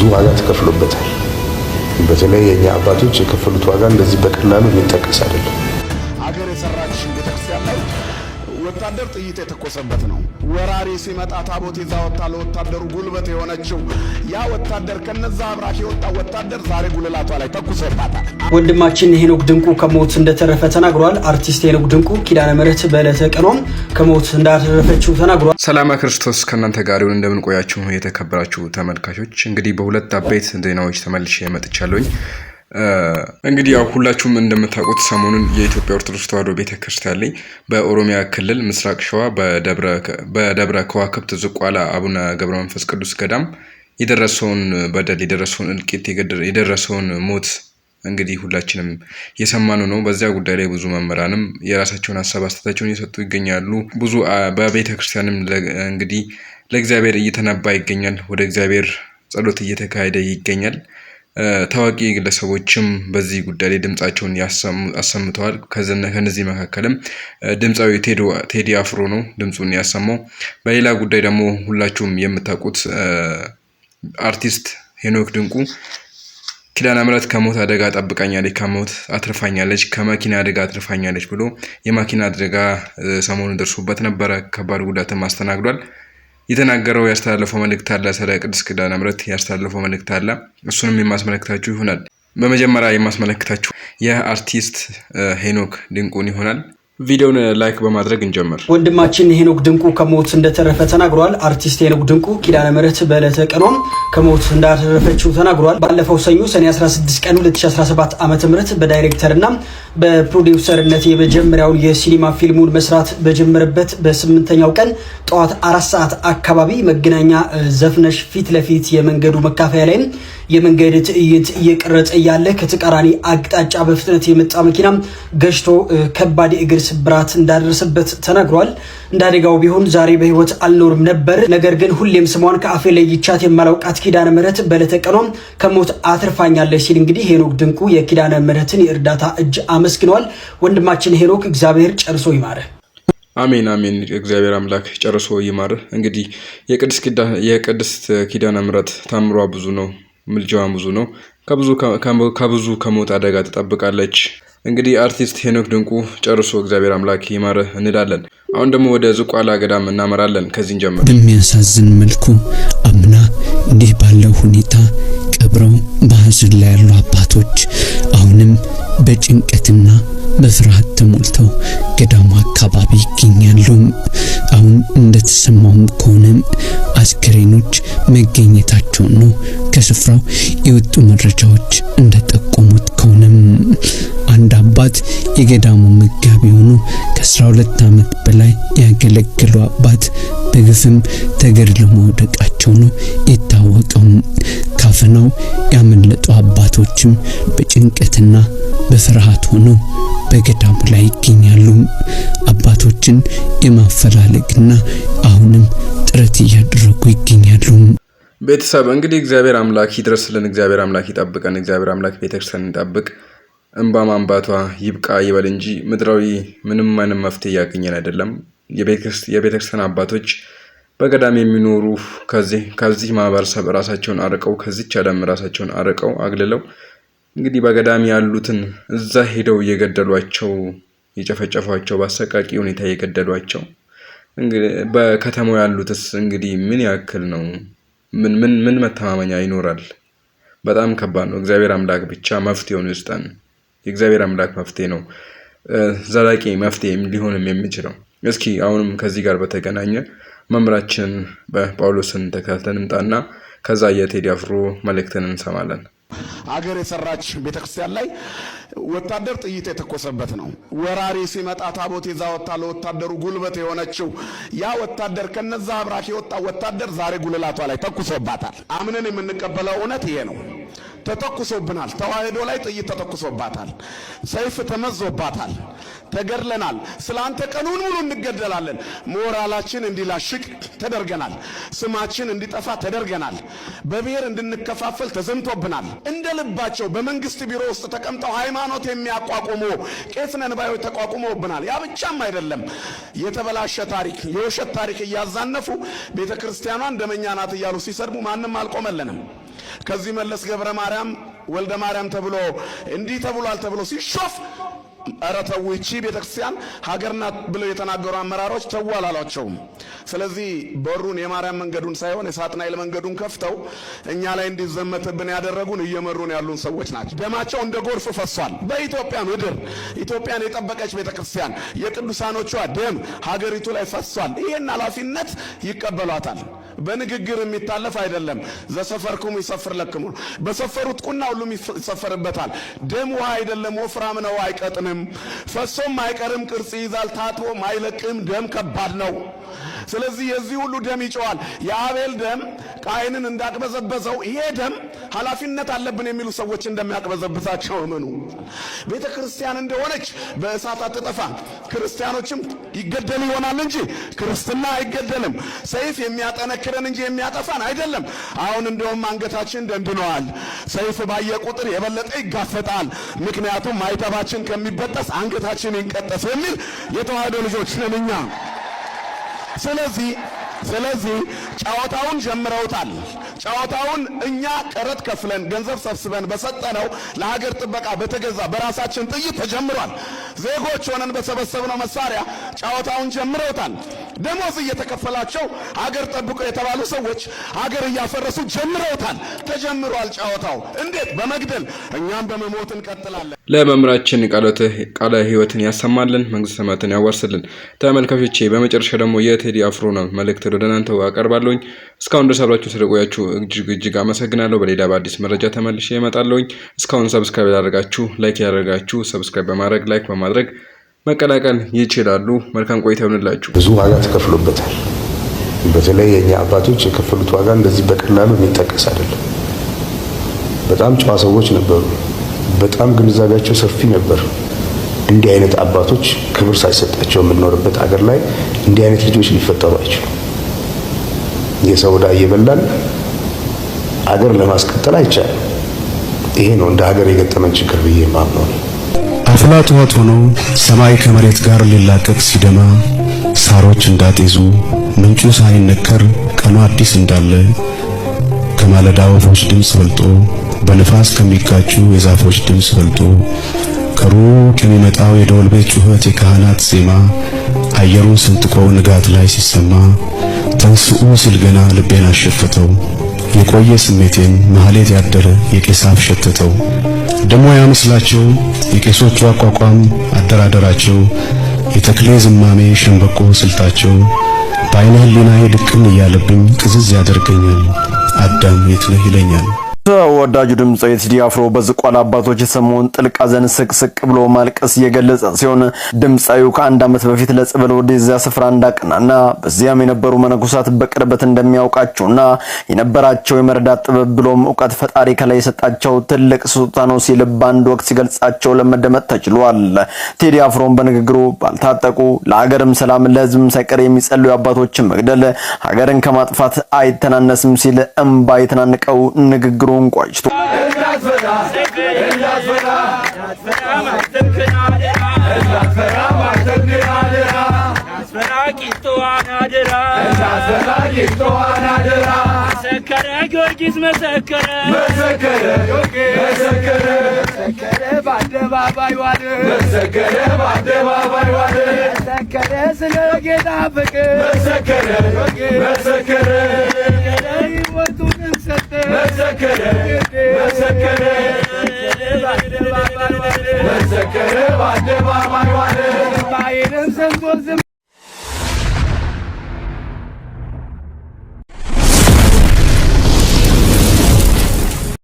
ብዙ ዋጋ ተከፍሎበታል። በተለይ የኛ አባቶች የከፈሉት ዋጋ እንደዚህ በቀላሉ የሚጠቀስ አይደለም። አገር የሰራች ቤተክርስቲያን ላይ ወታደር ጥይት የተኮሰበት ነው። ወራሪ ሲመጣ ታቦት ይዛ ወጣ ለወታደሩ ጉልበት የሆነችው ያ ወታደር ከነዛ አብራክ የወጣ ወታደር ዛሬ ጉልላቷ ላይ ተኩሶባታል። ወንድማችን ሄኖክ ድንቁ ከሞት እንደተረፈ ተናግሯል። አርቲስት ሄኖክ ድንቁ ኪዳነ ምሕረት በዕለተ ቀኗም ከሞት እንዳተረፈችው ተናግሯል። ሰላም ክርስቶስ ከእናንተ ጋር ይሁን። እንደምን ቆያችሁ የተከበራችሁ ተመልካቾች? እንግዲህ በሁለት አበይት ዜናዎች ተመልሼ መጥቻለሁኝ። እንግዲህ ያው ሁላችሁም እንደምታውቁት ሰሞኑን የኢትዮጵያ ኦርቶዶክስ ተዋሕዶ ቤተክርስቲያን ላይ በኦሮሚያ ክልል ምስራቅ ሸዋ በደብረ ከዋክብት ዝቋላ አቡነ ገብረ መንፈስ ቅዱስ ገዳም የደረሰውን በደል የደረሰውን እልቂት የደረሰውን ሞት እንግዲህ ሁላችንም የሰማነው ነው። በዚያ ጉዳይ ላይ ብዙ መምህራንም የራሳቸውን ሐሳብ አስተያየታቸውን እየሰጡ ይገኛሉ። ብዙ በቤተክርስቲያንም እንግዲህ ለእግዚአብሔር እየተነባ ይገኛል። ወደ እግዚአብሔር ጸሎት እየተካሄደ ይገኛል። ታዋቂ ግለሰቦችም በዚህ ጉዳይ ላይ ድምጻቸውን አሰምተዋል። ከነዚህ መካከልም ድምጻዊ ቴዲ አፍሮ ነው ድምጹን ያሰማው። በሌላ ጉዳይ ደግሞ ሁላችሁም የምታውቁት አርቲስት ሄኖክ ድንቁ ኪዳነ ምሕረት ከሞት አደጋ ጠብቃኛለች፣ ከሞት አትርፋኛለች፣ ከመኪና አደጋ አትርፋኛለች ብሎ የመኪና አደጋ ሰሞኑን ደርሶበት ነበረ። ከባድ ጉዳትም አስተናግዷል። የተናገረው ያስተላለፈው መልእክት አለ። ስለ ቅድስት ኪዳነ ምሕረት ያስተላለፈው መልእክት አለ። እሱንም የማስመለክታችሁ ይሆናል። በመጀመሪያ የማስመለክታችሁ የአርቲስት ሄኖክ ድንቁን ይሆናል። ቪዲዮውን ላይክ በማድረግ እንጀምር። ወንድማችን ሄኖክ ድንቁ ከሞት እንደተረፈ ተናግሯል። አርቲስት ሄኖክ ድንቁ ኪዳነ ምሕረት በዕለተ ቀኗም ከሞት እንዳተረፈችው ተናግሯል። ባለፈው ሰኞ ሰኔ 16 ቀን 2017 ዓ.ም በዳይሬክተርና በፕሮዲውሰርነት የመጀመሪያውን የሲኒማ ፊልሙን መስራት በጀመረበት በ8ኛው ቀን ጠዋት 4 ሰዓት አካባቢ መገናኛ ዘፍነሽ ፊት ለፊት የመንገዱ መካፈያ ላይ የመንገድ ትዕይንት እየቀረጸ ያለ ከተቃራኒ አቅጣጫ በፍጥነት የመጣ መኪና ገጭቶ ከባድ እግር ስብራት እንዳደረሰበት ተናግሯል። እንዳደጋው ቢሆን ዛሬ በህይወት አልኖርም ነበር፣ ነገር ግን ሁሌም ስሟን ከአፌ ላይ ይቻት የማላውቃት ኪዳነ ምሕረት በዕለተ ቀኗም ከሞት አትርፋኛለች ሲል እንግዲህ ሄኖክ ድንቁ የኪዳነ ምሕረትን የእርዳታ እጅ አመስግኗል። ወንድማችን ሄኖክ እግዚአብሔር ጨርሶ ይማረ። አሜን አሜን። እግዚአብሔር አምላክ ጨርሶ ይማረ። እንግዲህ የቅድስት ኪዳነ ምሕረት ታምሯ ብዙ ነው፣ ምልጃዋ ብዙ ነው። ከብዙ ከሞት አደጋ ተጠብቃለች። እንግዲህ አርቲስት ሄኖክ ድንቁ ጨርሶ እግዚአብሔር አምላክ ይማረ እንላለን። አሁን ደግሞ ወደ ዝቋላ ገዳም እናመራለን። ከዚህን ጀምሮ በሚያሳዝን መልኩ አምና እንዲህ ባለው ሁኔታ ቀብረው በሐዘን ላይ ያሉ አባቶች አሁንም በጭንቀትና በፍርሃት ተሞልተው ገዳሙ አካባቢ ይገኛሉ። አሁን እንደተሰማውም ከሆነ አስከሬኖች መገኘታቸውን ነው ከስፍራው የወጡ መረጃዎች እንደጠቆሙት ከሆነ አንድ አባት የገዳሙ መጋቢ ሆኖ ከ12 ዓመት በላይ ያገለገሉ አባት በግፍም ተገድለው መውደቃቸው ነው የታወቀው። ካፈናው ያመለጡ አባቶችም በጭንቀትና በፍርሃት ሆነው በገዳሙ ላይ ይገኛሉ። አባቶችን የማፈላለግና አሁንም ጥረት እያደረጉ ይገኛሉ። ቤተሰብ እንግዲህ እግዚአብሔር አምላክ ይድረስልን፣ እግዚአብሔር አምላክ ይጠብቀን፣ እግዚአብሔር አምላክ ቤተክርስቲያን ይጠብቅ። እንባ ማንባቷ ይብቃ ይበል እንጂ ምድራዊ ምንም አይነት መፍትሄ ያገኘን አይደለም። የቤተክርስቲያን አባቶች በገዳም የሚኖሩ ከዚህ ማህበረሰብ ራሳቸውን አርቀው ከዚች ዓለም ራሳቸውን አርቀው አግልለው እንግዲህ በገዳም ያሉትን እዛ ሄደው እየገደሏቸው የጨፈጨፏቸው በአሰቃቂ ሁኔታ እየገደሏቸው እንግዲህ በከተማው ያሉትስ እንግዲህ ምን ያክል ነው? ምን መተማመኛ ይኖራል? በጣም ከባድ ነው። እግዚአብሔር አምላክ ብቻ መፍትሄውን ይስጠን። የእግዚአብሔር አምላክ መፍትሄ ነው ዘላቂ መፍትሄ ሊሆንም የሚችለው። እስኪ አሁንም ከዚህ ጋር በተገናኘ መምራችን በጳውሎስን ተከታተልን እንጣና ከዛ የቴዲ አፍሮ መልእክትን እንሰማለን። አገር የሰራች ቤተክርስቲያን ላይ ወታደር ጥይት የተኮሰበት ነው። ወራሪ ሲመጣ ታቦት ይዛ ወጣ ለወታደሩ ጉልበት የሆነችው ያ ወታደር ከነዛ አብራክ የወጣ ወታደር ዛሬ ጉልላቷ ላይ ተኩሶባታል። አምነን የምንቀበለው እውነት ይሄ ነው። ተተኩሶብናል። ተዋህዶ ላይ ጥይት ተተኩሶባታል። ሰይፍ ተመዞባታል። ተገድለናል። ስላንተ ቀኑን ሙሉ እንገደላለን። ሞራላችን እንዲላሽቅ ተደርገናል። ስማችን እንዲጠፋ ተደርገናል። በብሔር እንድንከፋፈል ተዘምቶብናል። እንደ ልባቸው በመንግስት ቢሮ ውስጥ ተቀምጠው ሃይማኖት የሚያቋቁሙ ቄስ ነን ባዮች ተቋቁመውብናል። ያ ብቻም አይደለም። የተበላሸ ታሪክ፣ የውሸት ታሪክ እያዛነፉ ቤተክርስቲያኗን ደመኛ ናት እያሉ ሲሰድቡ ማንም አልቆመልንም። ከዚህ መለስ ገብረ ማርያም ወልደ ማርያም ተብሎ እንዲህ ተብሏል ተብሎ ሲሾፍ ኧረ ተው ይቺ ቤተክርስቲያን ሀገር ናት ብለው የተናገሩ አመራሮች ተው አላሏቸውም። ስለዚህ በሩን የማርያም መንገዱን ሳይሆን የሳጥናኤል መንገዱን ከፍተው እኛ ላይ እንዲዘመትብን ያደረጉን እየመሩን ያሉን ሰዎች ናቸው። ደማቸው እንደ ጎርፍ ፈሷል በኢትዮጵያ ምድር። ኢትዮጵያን የጠበቀች ቤተክርስቲያን የቅዱሳኖቿ ደም ሀገሪቱ ላይ ፈሷል። ይሄን ኃላፊነት ይቀበሏታል። በንግግር የሚታለፍ አይደለም። ዘሰፈርኩም ይሰፍር ለክሙ፣ በሰፈሩት ቁና ሁሉም ይሰፈርበታል። ደም ውሃ አይደለም፣ ወፍራም ነው፣ አይቀጥንም፣ ፈሶም አይቀርም፣ ቅርጽ ይዛል፣ ታጥቦም አይለቅም። ደም ከባድ ነው። ስለዚህ የዚህ ሁሉ ደም ይጮሃል። የአቤል ደም ቃይንን እንዳቅበዘበዘው ይሄ ደም ኃላፊነት አለብን የሚሉ ሰዎች እንደሚያቅበዘብዛቸው እመኑ። ቤተ ክርስቲያን እንደሆነች በእሳት አትጠፋም። ክርስቲያኖችም ይገደሉ ይሆናል እንጂ ክርስትና አይገደልም። ሰይፍ የሚያጠነክረን እንጂ የሚያጠፋን አይደለም። አሁን እንደውም አንገታችን ደንድነዋል። ሰይፍ ባየ ቁጥር የበለጠ ይጋፈጣል። ምክንያቱም ማይተባችን ከሚበጠስ አንገታችን ይንቀጠስ የሚል የተዋህዶ ልጆች ነን እኛ። ስለዚህ ጨዋታውን ጀምረውታል። ጨዋታውን እኛ ቀረጥ ከፍለን ገንዘብ ሰብስበን በሰጠነው ለሀገር ጥበቃ በተገዛ በራሳችን ጥይት ተጀምሯል። ዜጎች ሆነን በሰበሰብነው መሳሪያ ጨዋታውን ጀምረውታል። ደሞዝ እየተከፈላቸው ሀገር ጠብቆ የተባሉ ሰዎች ሀገር እያፈረሱ ጀምረውታል። ተጀምሯል ጨዋታው። እንዴት? በመግደል። እኛም በመሞት እንቀጥላለን። ለመምራችን ቃለ ሕይወትን ያሰማልን፣ መንግስተ ሰማያትን ያዋርስልን። ተመልካቾቼ በመጨረሻ ደግሞ የቴዲ አፍሮ ነው መልእክት ወደ እናንተ አቀርባለሁኝ። እስካሁን ድረስ አብራችሁ ስለቆያችሁ እጅግ አመሰግናለሁ። በሌላ በአዲስ መረጃ ተመልሼ እመጣለሁኝ። እስካሁን ሰብስክራይብ ያደረጋችሁ፣ ላይክ ያደረጋችሁ፣ ሰብስክራይብ በማድረግ ላይክ በማድረግ መቀላቀል ይችላሉ። መልካም ቆይታ ይሁንላችሁ። ብዙ ዋጋ ተከፍሎበታል። በተለይ የኛ አባቶች የከፈሉት ዋጋ እንደዚህ በቀላሉ የሚጠቀስ አይደለም። በጣም ጨዋ ሰዎች ነበሩ። በጣም ግንዛቤያቸው ሰፊ ነበር። እንዲህ አይነት አባቶች ክብር ሳይሰጣቸው የምንኖርበት አገር ላይ እንዲህ አይነት ልጆች ሊፈጠሩ አይችሉም። የሰው ዕዳ እየበላን አገር ለማስቀጠል አይቻልም። ይሄ ነው እንደ ሀገር የገጠመን ችግር ብዬ የማምነው። አፍላ ጠዋት ሆኖ ሰማይ ከመሬት ጋር ሊላቀቅ ሲደማ ሳሮች እንዳጤዙ ምንጩ ሳይነከር ቀኑ አዲስ እንዳለ ከማለዳ ወፎች ድምፅ በልጦ በንፋስ ከሚጋጩ የዛፎች ድምፅ በልጦ ከሩቅ የሚመጣው የደወል ቤት ጩኸት የካህናት ዜማ አየሩን ሰንጥቆ ንጋት ላይ ሲሰማ ተንስኡ ሲል ገና ልቤን አሸፈተው። የቆየ ስሜቴን ማህሌት ያደረ የቄስ አፍ ሸተተው። ደሞ ያመስላቸው የቄሶቹ አቋቋም አደራደራቸው የተክሌ ዝማሜ ሸንበቆ ስልታቸው በዓይነ ህሊናዬ ድቅን እያለብኝ ቅዝዝ ያደርገኛል። አዳም የት ነህ ይለኛል። ተወዳጁ ድምጻዊ ቴዲ አፍሮ በዝቋላ አባቶች የሰሞን ጥልቅ ሐዘን ስቅስቅ ብሎ ማልቀስ የገለጸ ሲሆን ድምጻዊው ከአንድ ዓመት በፊት ለጸበል ወደዚያ ስፍራ እንዳቀናና በዚያም የነበሩ መነኮሳት በቅርበት እንደሚያውቃቸውና የነበራቸው የመረዳት ጥበብ ብሎም ዕውቀት ፈጣሪ ከላይ የሰጣቸው ትልቅ ስጦታ ነው ሲል በአንድ ወቅት ሲገልጻቸው ለመደመጥ ተችሏል። ቴዲ አፍሮን በንግግሩ ባልታጠቁ ለሀገርም ሰላም ለሕዝብም ሳይቀር የሚጸልዩ አባቶችን መግደል ሀገርን ከማጥፋት አይተናነስም ሲል እምባ የተናነቀው ንግግሩ ቋጭቶ ጊዮርጊስ መሰከረ በአደባባይ ዋለ መሰከረ ስለ ጌታ ፍቅር መሰከረ ሕይወቱን ሰጠ መሰከረ በአደባባይ ዋለ